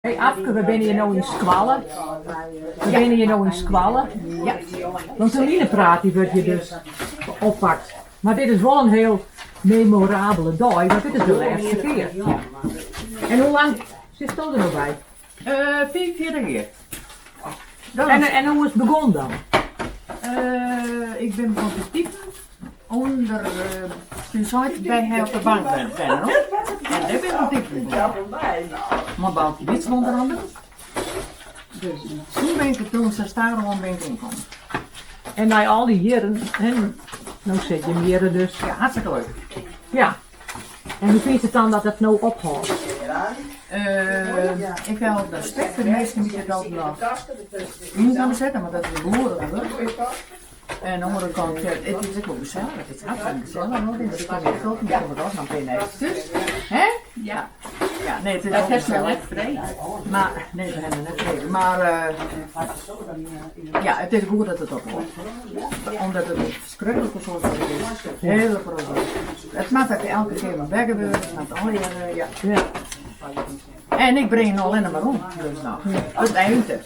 Hey Afke, we zijn hier nou in Squallen. We zijn hier nou in Squallen. Ja. Want zo'n linepraat die wordt je dus oppakt. Maar dit is wel een heel memorabele dag, want dit is de laatste keer. Ja. En hoe lang zit er nog bij? 44 jaar. En hoe is het begonnen dan? Ik ben van de type onder toen zat ik bij hij op de bank ben hoor. En daar ben ik van type begonnen. Maar Baltie Wits onder andere. Dus toen ben ik toen ze daarom ben ik ingekomen. En na al die jaren, en nou zit je jaren dus. Ja, hartstikke leuk. Ja. En hoe vind je het dan dat het nou ophoudt? Ik heb respect voor de meesten die het altijd nog in gaan zetten, maar dat is een boeren. En aan de andere kant, het is ook wel gezellig, het is hartstikke gezellig. Dus ik kan niet groot, maar ik kom er ook nog binnen. Dus, hè? Ja. Ja, nee, het is ook gezellig. Maar, nee, we hebben net vrede. Maar, ja, het is goed dat het ophoudt. Omdat het een verschrikkelijke soort van is. Hele probleem. Het maakt dat je elke keer wat weggebeurt, het maakt al je, ja. Ja. En ik breng het alleen maar om. Dus nou, het einde.